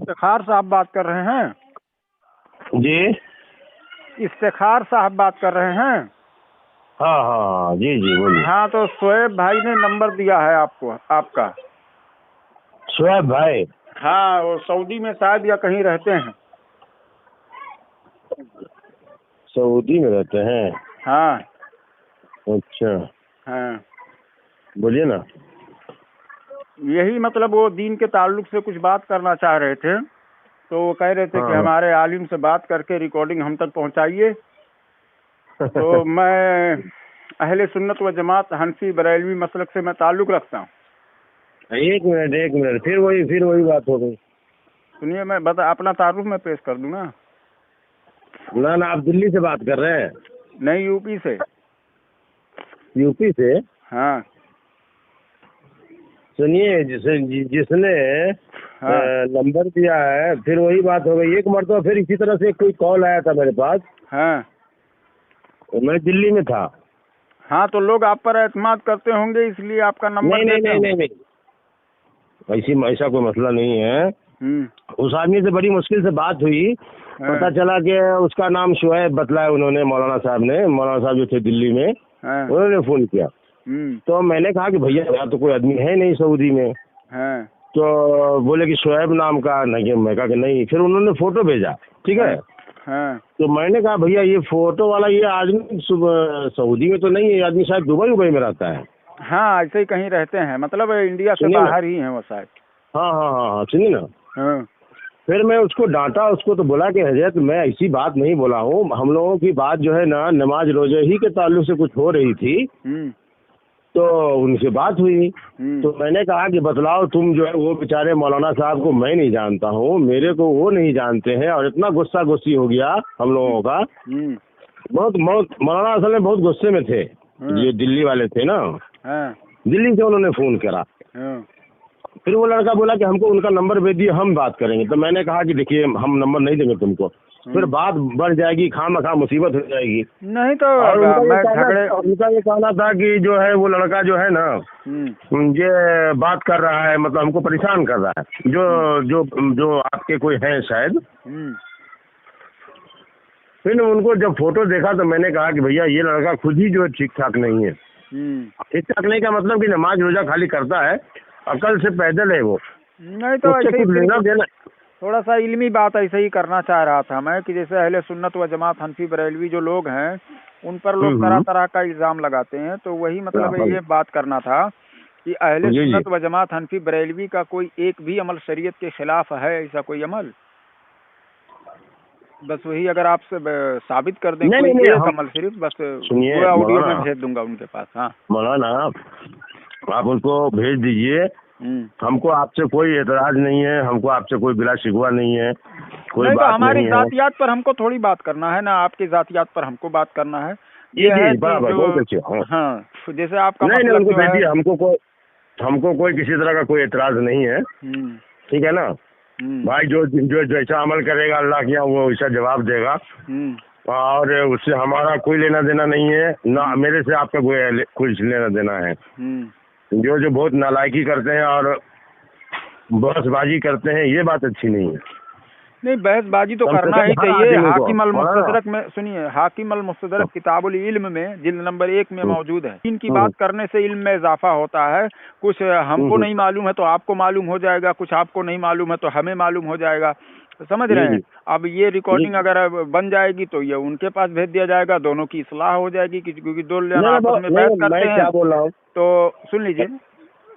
इफ्तिखार साहब बात कर रहे हैं? जी इफ्तिखार साहब बात कर रहे हैं? हाँ हाँ हाँ, जी जी बोलिए। हाँ, तो शोएब भाई ने नंबर दिया है आपको, आपका। शोएब भाई? हाँ, वो सऊदी में शायद या कहीं रहते हैं। सऊदी में रहते हैं? हाँ। अच्छा, हाँ, बोलिए ना। यही मतलब वो दीन के ताल्लुक से कुछ बात करना चाह रहे थे, तो वो कह रहे थे कि हाँ हमारे आलिम से बात करके रिकॉर्डिंग हम तक पहुंचाइए। तो मैं अहले सुन्नत व जमात हनफी बरेलवी मसलक से मैं ताल्लुक रखता हूँ। एक मिनट, फिर वही बात हो गई। सुनिए, मैं अपना तारुफ में पेश कर दूं ना। ना, आप दिल्ली से बात कर रहे हैं? नहीं, यूपी से। यूपी से? हाँ। सुनिए, जिसने हाँ। नंबर दिया है, फिर वही बात हो गई। एक मरतबा फिर इसी तरह से कोई कॉल आया था मेरे पास। हाँ। तो मैं दिल्ली में था। हाँ, तो लोग आप पर एतमाद करते होंगे, इसलिए आपका नंबर देते हैं। नहीं, ऐसा कोई मसला नहीं है। उस आदमी से बड़ी मुश्किल से बात हुई। पता चला कि उसका नाम शोएब बतलाया उन्होंने, मौलाना साहब जो थे दिल्ली में, उन्होंने फोन किया। तो मैंने कहा कि भैया यहाँ तो कोई आदमी है नहीं सऊदी में। तो बोले कि शोएब नाम का नहीं। मैं कहा कि नहीं। फिर उन्होंने फोटो भेजा, ठीक है। तो मैंने कहा भैया ये फोटो वाला ये आदमी सऊदी में तो नहीं है, ये आदमी शायद दुबई में रहता है। हाँ, ऐसे ही कहीं रहते हैं, मतलब इंडिया से बाहर ही हैं वो शायद। हाँ, सुनिए ना। हाँ। फिर मैं उसको डांटा, उसको तो बोला कि हजरत मैं ऐसी बात नहीं बोला हूँ, हम लोगों की बात जो है ना नमाज रोजे ही के ताल्लुक से कुछ हो रही थी। तो उनसे बात हुई। तो मैंने कहा कि बतलाओ तुम जो है वो बेचारे मौलाना साहब को मैं नहीं जानता हूँ, मेरे को वो नहीं जानते हैं। और इतना गुस्सा गुस्सी हो गया हम लोगों का। बहुत मौलाना असल में बहुत गुस्से में थे। ये दिल्ली वाले थे ना, दिल्ली से उन्होंने फोन करा। फिर वो लड़का बोला कि हमको उनका नंबर भेज दिए, हम बात करेंगे। तो मैंने कहा कि देखिए हम नंबर नहीं देंगे तुमको, फिर बात बढ़ जाएगी, खामखा मुसीबत हो जाएगी। नहीं तो और उनका ये कहना था कि जो है वो लड़का जो है ना ये बात कर रहा है, मतलब हमको परेशान कर रहा है, जो आपके कोई हैं शायद। फिर उनको जब फोटो देखा तो मैंने कहा कि भैया ये लड़का खुद ही जो है ठीक ठाक नहीं है। ठीक ठाक नहीं का मतलब कि नमाज रोजा खाली करता है, अकल से पैदल है वो। नहीं तो ऐसे ही लेना देना थोड़ा सा इल्मी बात ऐसे ही करना चाह रहा था मैं कि जैसे अहले सुन्नत व जमात हनफी बरेलवी जो लोग हैं उन पर लोग तरह तरह का इल्जाम लगाते हैं, तो वही मतलब ये बात करना था कि अहले सुन्नत व जमात हनफी बरेलवी का कोई एक भी अमल शरीयत के खिलाफ है, ऐसा कोई अमल? बस वही अगर आप साबित कर दें कोई एक अमल सिर्फ, बस पूरा ऑडियो में भेज दूंगा उनके पास। हाँ मौलाना, आप उनको भेज दीजिए। हमको आपसे कोई एतराज नहीं है, हमको आपसे कोई गिला शिकवा नहीं है, कोई नहीं बात तो हमारी नहीं जातियात पर हमको थोड़ी बात करना है ना, आपकी जातियात पर हमको बात करना है। ये है कि हाँ, जैसे आपका नहीं मतलब उनको भेजिए। हमको कोई किसी तरह का कोई एतराज नहीं है, ठीक है ना भाई। जो जैसा अमल करेगा अल्लाह के यहाँ वो वैसा जवाब देगा, और उससे हमारा कोई लेना देना नहीं है ना, मेरे से आपका कुछ लेना देना है। जो बहुत नालायकी करते हैं और बहसबाजी करते हैं, ये बात अच्छी नहीं है। नहीं, बहसबाजी तो करना ही चाहिए। हाकिम अल मुस्तदरक में सुनिए, हाकिम अल मुस्तदरक किताबुल इल्म में जिल्द नंबर 1 में मौजूद है। इनकी बात करने से इल्म में इजाफा होता है। कुछ हमको नहीं मालूम है तो आपको मालूम हो जाएगा, कुछ आपको नहीं मालूम है तो हमें मालूम हो जाएगा, समझ रहे हैं। अब ये रिकॉर्डिंग अगर बन जाएगी तो ये उनके पास भेज दिया जाएगा, दोनों की इस्लाह हो जाएगी। क्योंकि दो जन आपस में बहस करते हैं, तो सुन लीजिए,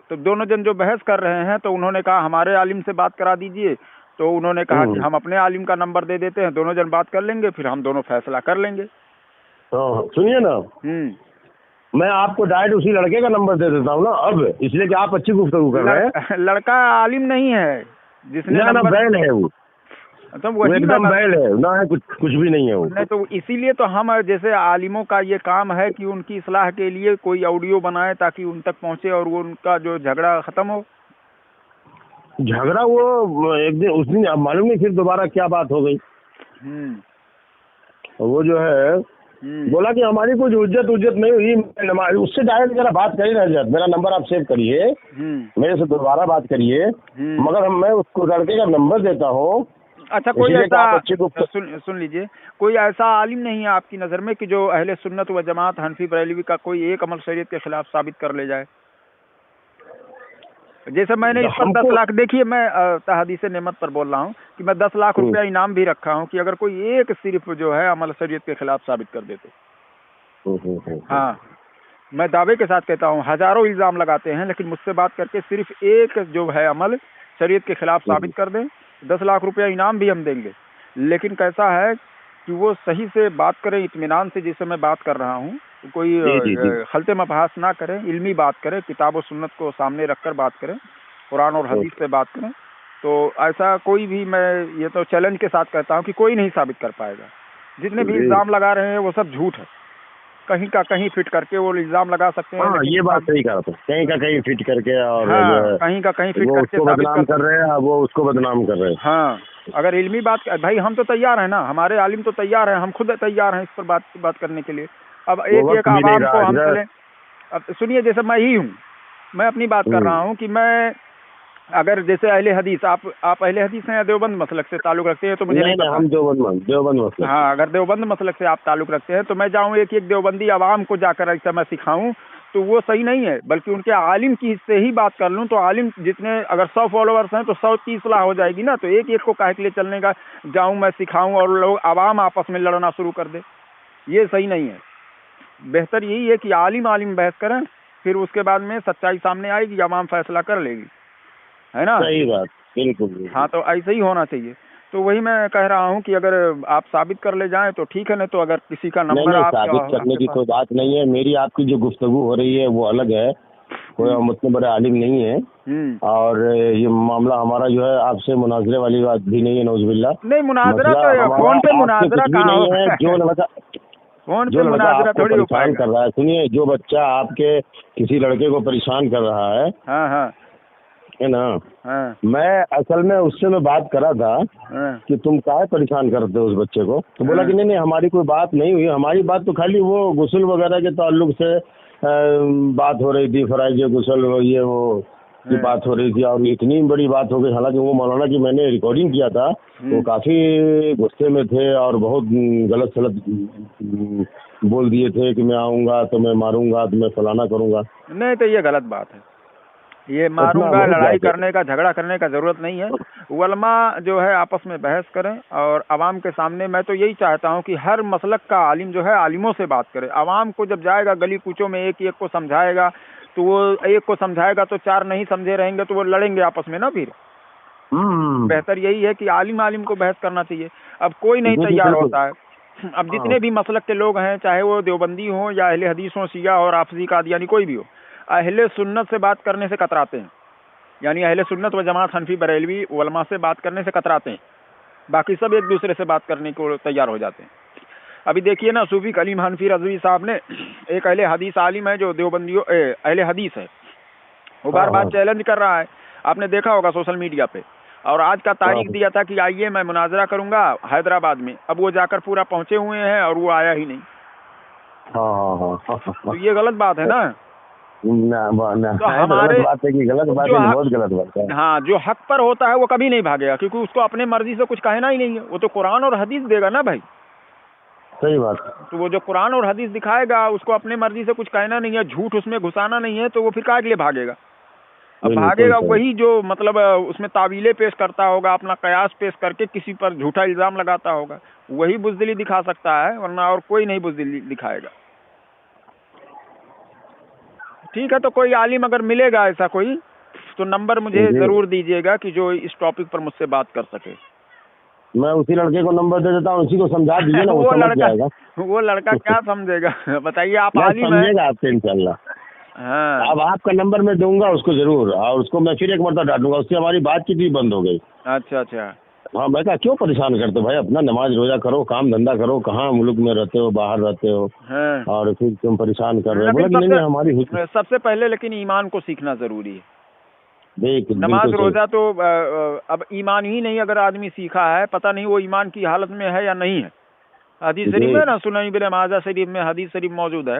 तो दोनों जन जो बहस कर रहे हैं तो उन्होंने कहा हमारे आलिम से बात करा दीजिए, तो उन्होंने कहा कि हम अपने आलिम का नंबर दे देते हैं, दोनों जन बात कर लेंगे, फिर हम दोनों फैसला कर लेंगे। सुनिए ना, मैं आपको डायरेक्ट उसी लड़के का नंबर दे देता हूँ ना अब, इसलिए कि आप अच्छी गुफ्तगू कर रहे हैं। लड़का आलिम नहीं है जिसने ना बैल है वो, तो वही एकदम बैल है ना, है कुछ भी नहीं है वो। नहीं तो इसीलिए तो हम जैसे आलिमों का ये काम है कि उनकी इस्लाह के लिए कोई ऑडियो बनाए ताकि उन तक पहुंचे और वो उनका जो झगड़ा खत्म हो। झगड़ा वो एक दिन उस दिन मालूम नहीं फिर दोबारा क्या बात हो गई। वो जो है बोला कि हमारी कुछ उज्जत नहीं हुई, उससे डायरेक्ट जरा बात करिए ना हजरत, मेरा नंबर आप सेव करिए, मेरे से दोबारा बात करिए, मगर मैं उसको लड़के का नंबर देता हूँ। अच्छा, कोई ऐसा सुन लीजिए, कोई ऐसा आलिम नहीं है आपकी नज़र में कि जो अहले सुन्नत व जमात हनफी बरेलवी का कोई एक अमल शरीयत के खिलाफ साबित कर ले जाए? जैसे मैंने इस पर 10 लाख, देखिए मैं तहदीस नेमत पर बोल रहा हूँ कि मैं 10 लाख रुपया इनाम भी रखा हूँ कि अगर कोई एक सिर्फ जो है अमल शरीयत के खिलाफ साबित कर दे तो। हाँ, मैं दावे के साथ कहता हूँ, हजारों इल्ज़ाम लगाते हैं, लेकिन मुझसे बात करके सिर्फ एक जो है अमल शरीयत के खिलाफ साबित कर दें, 10 लाख रुपया इनाम भी हम देंगे। लेकिन कैसा है कि वो सही से बात करें, इत्मीनान से, जिससे मैं बात कर रहा हूँ, कोई खलते मबहास ना करें, इल्मी बात करें, किताब और सुन्नत को सामने रखकर बात करें, कुरान और हदीस से बात करें। तो ऐसा कोई भी, मैं ये तो चैलेंज के साथ कहता हूँ कि कोई नहीं साबित कर पाएगा। जितने भी इल्ज़ाम लगा रहे हैं वो सब झूठ है, कहीं का कहीं फिट करके वो इल्ज़ाम लगा सकते हैं। हाँ, ये बात सही कहा, कहीं का कहीं फिट करके, और कहीं का कहीं फिट करके बदनाम कर रहे हैं, वो उसको बदनाम कर रहे हैं। हाँ, अगर इल्मी बात, भाई हम तो तैयार हैं ना, हमारे आलिम तो तैयार हैं, हम खुद तैयार हैं इस पर बात करने के लिए। अब एक आवाम को हम चले, अब सुनिए, जैसे मैं ही हूँ, मैं अपनी बात कर रहा हूँ कि मैं अगर जैसे अहले हदीस, आप अहले हदीस हैं या देवबंद मसलक से ताल्लुक़ रखते हैं तो मुझे नहीं पता। हम देवबंद मसलक। हाँ, अगर देवबंद मसलक से आप ताल्लुक़ रखते हैं तो मैं जाऊँ एक देवबंदी आवाम को जाकर ऐसा मैं सिखाऊँ तो वो सही नहीं है, बल्कि उनके आलिम की से ही बात कर लूँ तो आलिम जितने, अगर 100 फॉलोअर्स हैं तो 100 की इस्लाह हो जाएगी ना। तो एक को काहे के लिए चलने का जाऊँ मैं सिखाऊँ और लोग आवाम आपस में लड़ना शुरू कर दे, ये सही नहीं है। बेहतर यही है कि आलिम बहस करें, फिर उसके बाद में सच्चाई सामने आएगी, आवाम फैसला कर लेगी, है ना? सही बात, बिल्कुल। हाँ, तो ऐसे ही होना चाहिए। तो वही मैं कह रहा हूँ कि अगर आप साबित कर ले जाएं तो ठीक है, नहीं तो अगर किसी का नंबर आप साबित करने की कोई बात नहीं है। मेरी आपकी जो गुफ्तगू हो रही है वो अलग है, कोई हम उतने बड़े आलिम नहीं है, और ये मामला हमारा जो है आपसे मुनाजरे वाली बात भी नहीं है, नौजुबिल्ला। नहीं, मुनाजरा तो फोन पे मुनाजरा कहाँ है? जो लड़का फोन पे मुनाजरा थोड़ी हो पाएगा। कर रहा है, सुनिए, जो बच्चा आपके किसी लड़के को परेशान कर रहा है, हाँ, है ना, हाँ। मैं असल में उससे मैं बात करा था, हाँ। कि तुम काहे परेशान करते हो उस बच्चे को, तो बोला कि नहीं हमारी कोई बात नहीं हुई, हमारी बात तो खाली वो गुस्ल वगैरह के ताल्लुक से बात हो रही थी, फराइज गुस्ल ये वो की बात हो रही थी, और इतनी बड़ी बात हो गई। हालांकि वो मौलाना की मैंने रिकॉर्डिंग किया था, वो काफी गुस्से में थे और बहुत गलत सलत बोल दिए थे कि मैं आऊंगा तो मैं मारूंगा, तो मैं फलाना करूंगा। नहीं, तो ये गलत बात है, ये मारूंगा, लड़ाई करने का, झगड़ा करने का जरूरत नहीं है। उलमा जो है आपस में बहस करें और आवाम के सामने, मैं तो यही चाहता हूं कि हर मसलक का आलिम जो है आलिमों से बात करे। आवाम को जब जाएगा गली कूचों में, एक को समझाएगा, तो वो एक को समझाएगा तो 4 नहीं समझे रहेंगे तो वो लड़ेंगे आपस में ना। फिर बेहतर यही है कि आलिम को बहस करना चाहिए। अब कोई नहीं तैयार होता है। अब जितने भी मसलक के लोग हैं, चाहे वो देवबंदी हो या अहले हदीस हो, शिया और राफिज़ी कादियानी, कोई भी हो, अहले सुन्नत से बात करने से कतराते हैं। यानी अहले सुन्नत व जमात हनफी बरेलवी उलमा से बात करने से कतराते हैं, बाकी सब एक दूसरे से बात करने को तैयार हो जाते हैं। अभी देखिए ना, सूफी कलीम हनफी रज़वी साहब ने, एक अहले हदीस आलिम है जो देवबंदियों अहले हदीस है, वो बार बार चैलेंज कर रहा है, आपने देखा होगा सोशल मीडिया पे, और आज का तारीख दिया था कि आइए मैं मुनाजरा करूंगा हैदराबाद में। अब वो जाकर पूरा पहुंचे हुए हैं और वो आया ही नहीं। तो ये गलत बात है ना। तो हमारे बात है कि गलत बात है, बहुत गलत बात है। हाँ, जो हक पर होता है वो कभी नहीं भागेगा, क्योंकि उसको अपने मर्जी से कुछ कहना ही नहीं है, वो तो कुरान और हदीस देगा ना भाई। सही बात। तो वो जो कुरान और हदीस दिखाएगा, उसको अपने मर्जी से कुछ कहना नहीं है, झूठ उसमें घुसाना नहीं है, तो वो फिर काहे के लिए भागेगा? अब भागेगा वही जो मतलब उसमें तावीलें पेश करता होगा, अपना कयास पेश करके किसी पर झूठा इल्जाम लगाता होगा, वही बुज़दिली दिखा सकता है, वरना और कोई नहीं बुज़दिली दिखाएगा। ठीक है, तो कोई आलिम अगर मिलेगा ऐसा कोई, तो नंबर मुझे जरूर दीजिएगा कि जो इस टॉपिक पर मुझसे बात कर सके। मैं उसी लड़के को नंबर दे देता हूँ, उसी को समझा दीजिए ना, वो लड़का क्या समझेगा? बताइए, आप आलिम हैं। समझेगा आपसे इंशाल्लाह। हाँ, अब आपका नंबर मैं दूंगा उसको जरूर, और उसको मैं फिर एक मरतबा डांटूंगा, उससे हमारी बातचीत भी बंद हो गई। अच्छा। हाँ, मैं कहा क्यों परेशान करते हो भाई, अपना नमाज रोजा करो, काम धंधा करो, कहाँ मुल्क में रहते हो, बाहर रहते हो, और फिर तुम परेशान कर रहे हो। बोला नहीं, हमारी सबसे पहले लेकिन ईमान को सीखना जरूरी है। नमाज रोजा तो अब ईमान ही नहीं अगर आदमी सीखा है, पता नहीं वो ईमान की हालत में है या नहीं है। حدیث شریف میں نا سنن ابن ماجہ شریف میں حدیث شریف موجود ہے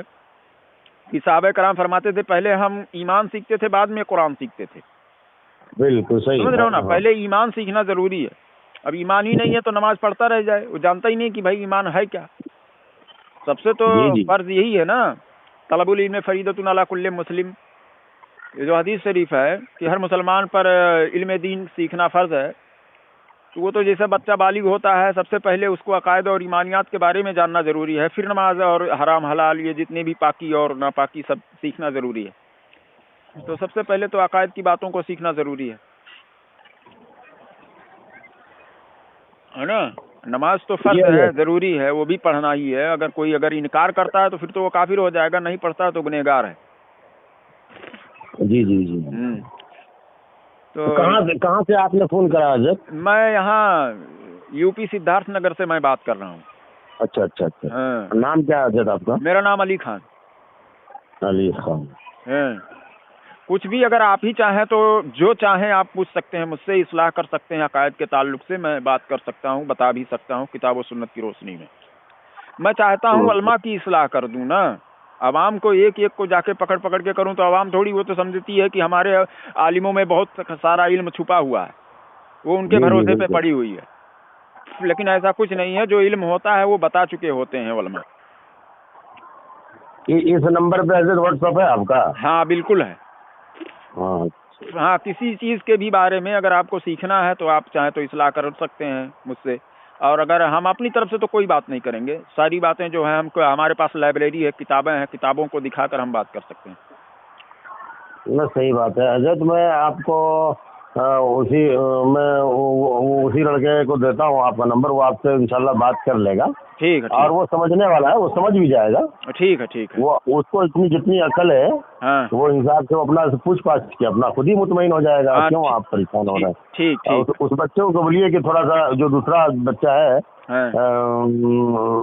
کہ صحابہ کرام فرماتے تھے پہلے ہم ایمان سیکھتے تھے بعد میں قرآن سیکھتے تھے. بالکل صحیح سمجھ رہے ہو نا, پہلے ایمان سیکھنا ضروری ہے. اب ایمان ہی نہیں ہے تو نماز پڑھتا رہ جائے, وہ جانتا ہی نہیں کہ بھائی ایمان ہے کیا. سب سے تو فرض یہی ہے نا, طلب العلم فریضۃ علی کل مسلم. یہ جو حدیث شریف ہے کہ ہر مسلمان پر علم دین سیکھنا فرض ہے, تو وہ تو جیسے بچہ بالغ ہوتا ہے سب سے پہلے اس کو عقائد اور ایمانیات کے بارے میں جاننا ضروری ہے, پھر نماز اور حرام حلال یہ جتنے بھی پاکی اور ناپاکی سب سیکھنا ضروری ہے. تو سب سے پہلے تو عقائد کی باتوں کو سیکھنا ضروری ہے نا. نماز تو فرض ہے, ضروری ہے, وہ بھی پڑھنا ہی ہے. اگر کوئی انکار کرتا ہے تو پھر تو وہ کافر ہو جائے گا, نہیں پڑھتا ہے تو گنہگار ہے. جی جی جی. تو کہاں سے آپ نے فون کرا حضرت؟ میں یہاں یو پی سدھارتھ نگر سے میں بات کر رہا ہوں. اچھا اچھا اچھا. نام کیا ہے حضرت آپ کا؟ میرا نام علی خان. علی خان. کچھ بھی اگر آپ ہی چاہیں تو جو چاہیں آپ پوچھ سکتے ہیں مجھ سے, اصلاح کر سکتے ہیں عقائد کے تعلق سے. میں بات کر سکتا ہوں, بتا بھی سکتا ہوں کتاب و سنت کی روشنی میں. میں چاہتا ہوں علماء کی اصلاح کر دوں نا. عوام کو ایک کو جا کے پکڑ کے کروں تو عوام تھوڑی, وہ تو سمجھتی ہے کہ ہمارے عالموں میں بہت سارا علم چھپا ہوا ہے, وہ ان کے بھروسے پہ پڑی ہوئی ہے. لیکن ایسا کچھ نہیں ہے, جو علم ہوتا ہے وہ بتا چکے ہوتے ہیں علماء. اس نمبر پہ حضرت واٹس ایپ ہے آپ کا؟ ہاں بالکل ہے. ہاں, کسی چیز کے بھی بارے میں اگر آپ کو سیکھنا ہے تو آپ چاہیں تو اصلاح کر سکتے ہیں مجھ سے. اور اگر ہم اپنی طرف سے تو کوئی بات نہیں کریں گے, ساری باتیں جو ہیں ہم کو, ہمارے پاس لائبریری ہے, کتابیں ہیں, کتابوں کو دکھا کر ہم بات کر سکتے ہیں. نہ صحیح بات ہے حضرت. میں آپ کو اسی لڑکے کو دیتا ہوں آپ کا نمبر, وہ آپ سے انشاءاللہ بات کر لے گا. ٹھیک ہے. اور وہ سمجھنے والا ہے, وہ سمجھ بھی جائے گا. ٹھیک ہے ٹھیک ہے. وہ اس کو جتنی عقل ہے وہ حساب سے اپنا پوچھ پاچھ کے اپنا خود ہی مطمئن ہو جائے گا. کیوں آپ پریشان ہو رہے ہیں؟ ٹھیک. اس بچے کو بولیے کہ تھوڑا سا, جو دوسرا بچہ ہے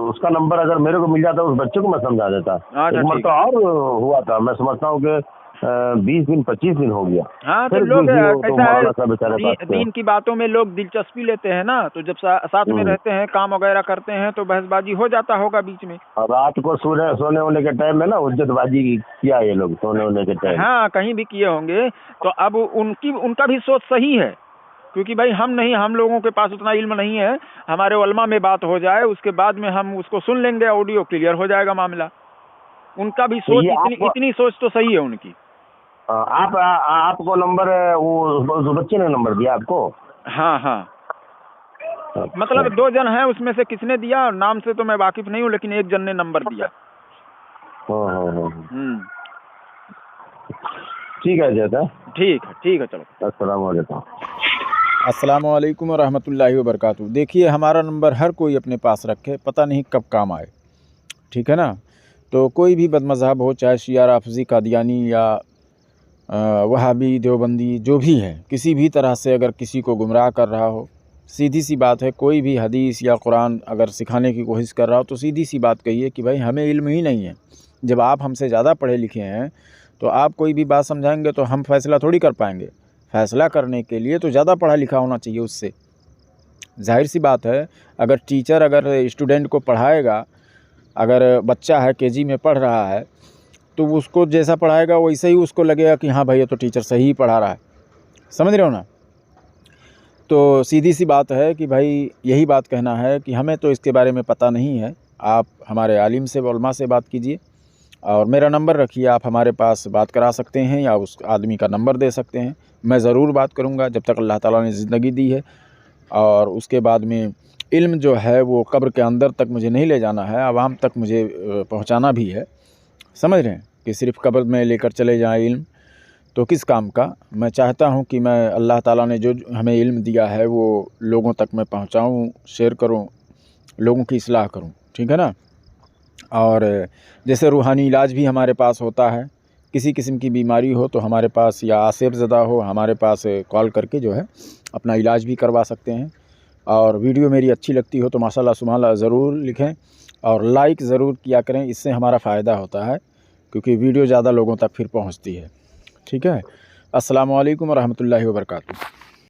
اس کا نمبر اگر میرے کو مل جاتا اس بچے کو میں سمجھا دیتا. ایک مرتبہ اور ہوا تھا, میں سمجھتا ہوں کہ 20 دن 25 دن ہو گیا. ہاں, تو لوگ کیسا ہے, دین کی باتوں میں لوگ دلچسپی لیتے ہیں نا, تو جب ساتھ میں رہتے ہیں, کام وغیرہ کرتے ہیں, تو بحث بازی ہو جاتا ہوگا بیچ میں. اور رات کو سونے ہونے کے ٹائم میں نا حجت بازی کیا یہ لوگ سونے ہونے کے ٹائم. ہاں, کہیں بھی کیے ہوں گے. تو اب ان کا بھی سوچ صحیح ہے, کیونکہ بھائی ہم لوگوں کے پاس اتنا علم نہیں ہے. ہمارے علماء میں بات ہو جائے, اس کے بعد میں ہم اس کو سن لیں گے, آڈیو کلیئر ہو جائے گا معاملہ. ان کا بھی سوچ اتنی سوچ تو صحیح ہے ان کی. آپ کو نمبر وہ بچے نے نمبر دیا آپ کو؟ ہاں. مطلب 2 جن ہیں, اس میں سے کس نے دیا نام سے تو میں واقف نہیں ہوں, لیکن ایک جن نے نمبر دیا. ٹھیک ہے جیسا. ٹھیک ہے چلو. السلام علیکم. السلام علیکم ورحمۃ اللہ وبرکاتہ. دیکھیے, ہمارا نمبر ہر کوئی اپنے پاس رکھے, پتہ نہیں کب کام آئے. ٹھیک ہے نا. تو کوئی بھی بد مذہب ہو, چاہے شیعہ رافضی قادیانی یا وہابی دیوبندی جو بھی ہے, کسی بھی طرح سے اگر کسی کو گمراہ کر رہا ہو, سیدھی سی بات ہے, کوئی بھی حدیث یا قرآن اگر سکھانے کی کوشش کر رہا ہو تو سیدھی سی بات کہیے کہ بھائی ہمیں علم ہی نہیں ہے. جب آپ ہم سے زیادہ پڑھے لکھے ہیں تو آپ کوئی بھی بات سمجھائیں گے تو ہم فیصلہ تھوڑی کر پائیں گے. فیصلہ کرنے کے لیے تو زیادہ پڑھا لکھا ہونا چاہیے اس سے. ظاہر سی بات ہے, اگر ٹیچر اگر اسٹوڈنٹ کو پڑھائے گا, اگر بچہ ہے KG میں پڑھ رہا ہے, تو اس کو جیسا پڑھائے گا ویسے ہی اس کو لگے گا کہ ہاں بھائی یہ تو ٹیچر صحیح پڑھا رہا ہے. سمجھ رہے ہو نا. تو سیدھی سی بات ہے کہ بھائی یہی بات کہنا ہے کہ ہمیں تو اس کے بارے میں پتہ نہیں ہے. آپ ہمارے عالم سے, علماء سے بات کیجئے, اور میرا نمبر رکھیے, آپ ہمارے پاس بات کرا سکتے ہیں یا اس آدمی کا نمبر دے سکتے ہیں. میں ضرور بات کروں گا جب تک اللہ تعالیٰ نے زندگی دی ہے. اور اس کے بعد میں علم جو ہے وہ قبر کے اندر تک مجھے نہیں لے جانا ہے, عوام تک مجھے پہنچانا بھی ہے. سمجھ رہے ہیں کہ صرف قبر میں لے کر چلے جائیں علم تو کس کام کا. میں چاہتا ہوں کہ میں اللہ تعالیٰ نے جو ہمیں علم دیا ہے وہ لوگوں تک میں پہنچاؤں, شیئر کروں, لوگوں کی اصلاح کروں. ٹھیک ہے نا. اور جیسے روحانی علاج بھی ہمارے پاس ہوتا ہے, کسی قسم کی بیماری ہو تو ہمارے پاس, یا آصف زدہ ہو, ہمارے پاس کال کر کے جو ہے اپنا علاج بھی کروا سکتے ہیں. اور ویڈیو میری اچھی لگتی ہو تو ماشاءاللہ سبحان اللہ ضرور لکھیں, اور لائک ضرور کیا کریں. اس سے ہمارا فائدہ ہوتا ہے, کیونکہ ویڈیو زیادہ لوگوں تک پھر پہنچتی ہے. ٹھیک ہے. السلام علیکم ورحمۃ اللہ وبرکاتہ.